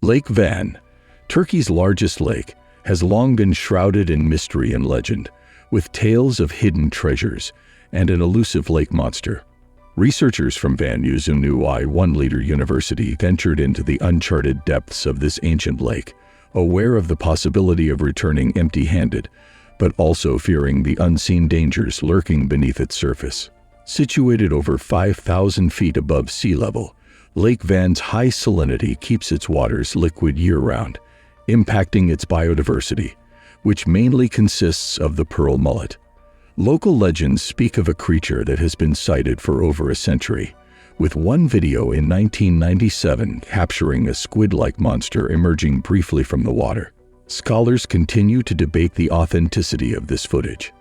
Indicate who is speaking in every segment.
Speaker 1: Lake Van, Turkey's largest lake, has long been shrouded in mystery and legend, with tales of hidden treasures and an elusive lake monster. Researchers from Yüzüncü University ventured into the uncharted depths of this ancient lake, aware of the possibility of returning empty-handed, but also fearing the unseen dangers lurking beneath its surface. Situated over 5,000 feet above sea level, Lake Van's high salinity keeps its waters liquid year-round, impacting its biodiversity, which mainly consists of the pearl mullet. Local legends speak of a creature that has been sighted for over a century, with one video in 1997 capturing a squid-like monster emerging briefly from the water. Scholars continue to debate the authenticity of this footage.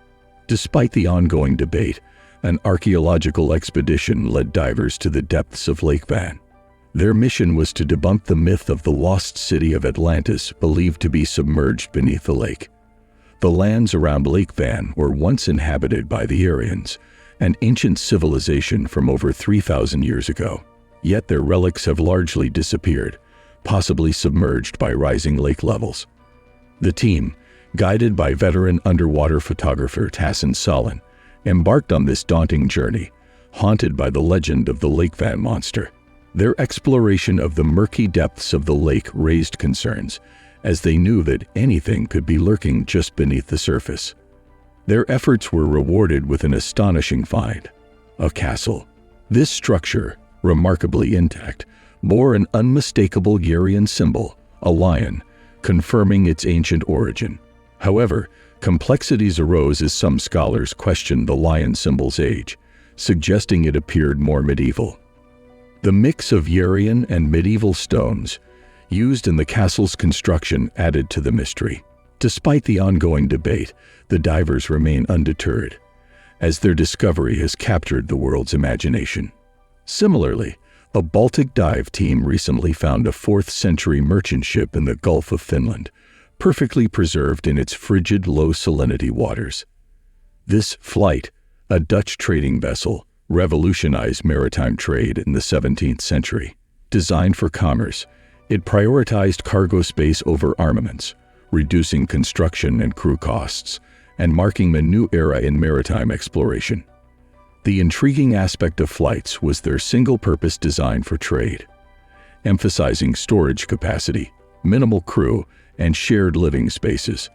Speaker 1: Despite the ongoing debate, an archaeological expedition led divers to the depths of Lake Van. Their mission was to debunk the myth of the lost city of Atlantis, believed to be submerged beneath the lake. The lands around Lake Van were once inhabited by the Aryans, an ancient civilization from over 3,000 years ago. Yet their relics have largely disappeared, possibly submerged by rising lake levels. The team, guided by veteran underwater photographer Tassin Salin, embarked on this daunting journey, haunted by the legend of the Lake Van monster. Their exploration of the murky depths of the lake raised concerns, as they knew that anything could be lurking just beneath the surface. Their efforts were rewarded with an astonishing find: a castle. This structure, remarkably intact, bore an unmistakable Aryan symbol, a lion, confirming its ancient origin. However, complexities arose as some scholars questioned the lion symbol's age, suggesting it appeared more medieval. The mix of Aryan and medieval stones used in the castle's construction added to the mystery. Despite the ongoing debate, the divers remain undeterred, as their discovery has captured the world's imagination. Similarly, a Baltic dive team recently found a 4th-century merchant ship in the Gulf of Finland, perfectly preserved in its frigid, low-salinity waters. This flight, a Dutch trading vessel, revolutionized maritime trade in the 17th century. Designed for commerce, it prioritized cargo space over armaments, reducing construction and crew costs, and marking a new era in maritime exploration. The intriguing aspect of flights was their single-purpose design for trade, emphasizing storage capacity, minimal crew, and shared living spaces.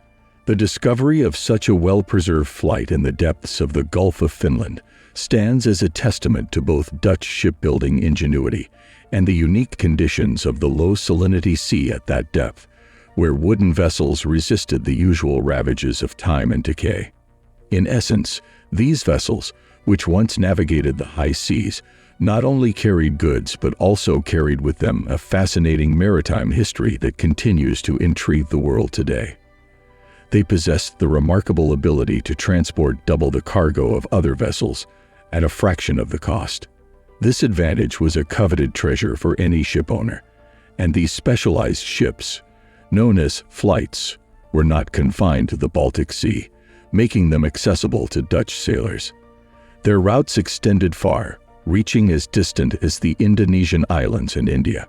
Speaker 1: The discovery of such a well-preserved flight in the depths of the Gulf of Finland stands as a testament to both Dutch shipbuilding ingenuity and the unique conditions of the low-salinity sea at that depth, where wooden vessels resisted the usual ravages of time and decay. In essence, these vessels, which once navigated the high seas, not only carried goods but also carried with them a fascinating maritime history that continues to intrigue the world today. They possessed the remarkable ability to transport double the cargo of other vessels at a fraction of the cost. This advantage was a coveted treasure for any shipowner, and these specialized ships, known as fluits, were not confined to the Baltic Sea, making them accessible to Dutch sailors. Their routes extended far, reaching as distant as the Indonesian islands and India.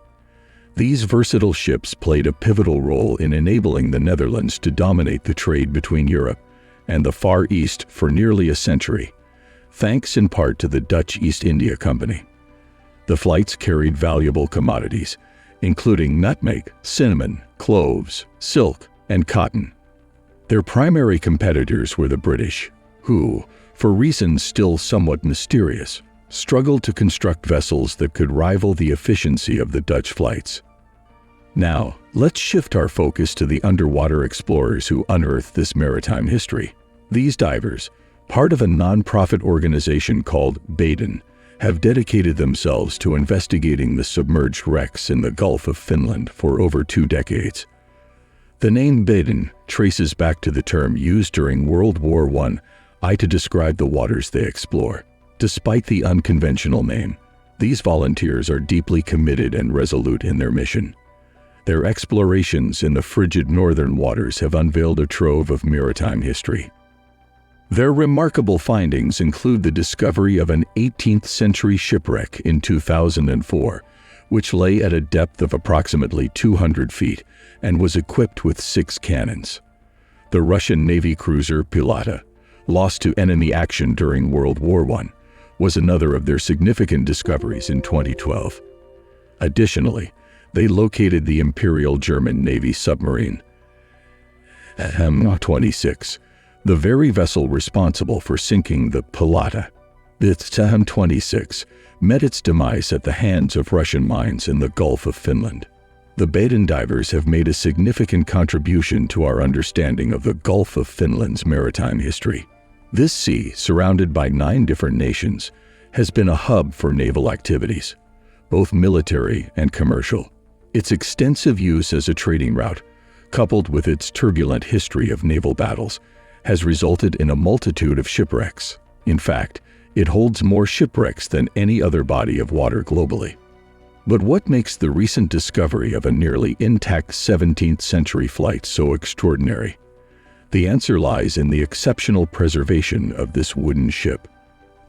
Speaker 1: These versatile ships played a pivotal role in enabling the Netherlands to dominate the trade between Europe and the Far East for nearly a century, thanks in part to the Dutch East India Company. The flights carried valuable commodities, including nutmeg, cinnamon, cloves, silk, and cotton. Their primary competitors were the British, who, for reasons still somewhat mysterious, struggled to construct vessels that could rival the efficiency of the Dutch flights. Now, let's shift our focus to the underwater explorers who unearthed this maritime history. These divers, part of a non-profit organization called Baden, have dedicated themselves to investigating the submerged wrecks in the Gulf of Finland for over 2 decades. The name Baden traces back to the term used during World War I to describe the waters they explore. Despite the unconventional name, these volunteers are deeply committed and resolute in their mission. Their explorations in the frigid northern waters have unveiled a trove of maritime history. Their remarkable findings include the discovery of an 18th-century shipwreck in 2004, which lay at a depth of approximately 200 feet and was equipped with 6 cannons. The Russian Navy cruiser Pilota, lost to enemy action during World War I, was another of their significant discoveries in 2012. Additionally, they located the Imperial German Navy submarine M26, the very vessel responsible for sinking the Pilota. The M26 met its demise at the hands of Russian mines in the Gulf of Finland. The Baden divers have made a significant contribution to our understanding of the Gulf of Finland's maritime history. This sea, surrounded by 9 different nations, has been a hub for naval activities, both military and commercial. Its extensive use as a trading route, coupled with its turbulent history of naval battles, has resulted in a multitude of shipwrecks. In fact, it holds more shipwrecks than any other body of water globally. But what makes the recent discovery of a nearly intact 17th century flight so extraordinary? The answer lies in the exceptional preservation of this wooden ship.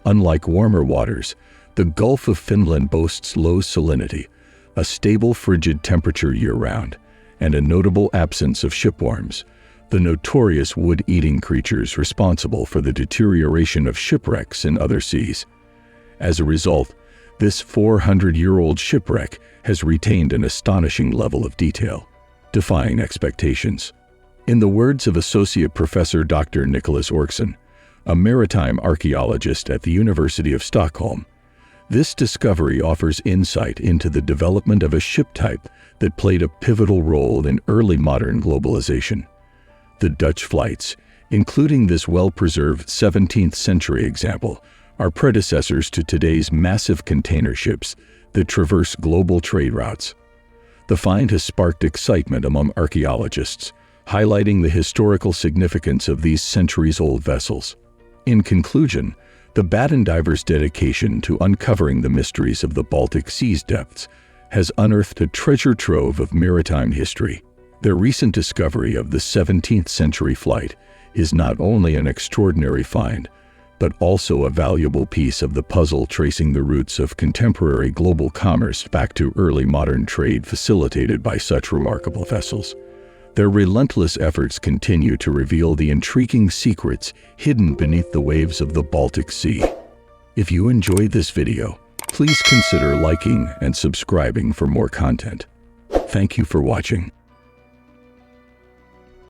Speaker 1: Unlike warmer waters, the Gulf of Finland boasts low salinity, a stable frigid temperature year-round, and a notable absence of shipworms, the notorious wood-eating creatures responsible for the deterioration of shipwrecks in other seas. As a result, this 400-year-old shipwreck has retained an astonishing level of detail, defying expectations. In the words of Associate Professor Dr. Nicholas Orkson, a maritime archaeologist at the University of Stockholm, this discovery offers insight into the development of a ship type that played a pivotal role in early modern globalization. The Dutch flights, including this well-preserved 17th century example, are predecessors to today's massive container ships that traverse global trade routes. The find has sparked excitement among archaeologists, highlighting the historical significance of these centuries-old vessels. In conclusion, the Baden divers' dedication to uncovering the mysteries of the Baltic Sea's depths has unearthed a treasure trove of maritime history. Their recent discovery of the 17th century flight is not only an extraordinary find, but also a valuable piece of the puzzle tracing the roots of contemporary global commerce back to early modern trade facilitated by such remarkable vessels. Their relentless efforts continue to reveal the intriguing secrets hidden beneath the waves of the Baltic Sea. If you enjoyed this video, please consider liking and subscribing for more content. Thank you for watching.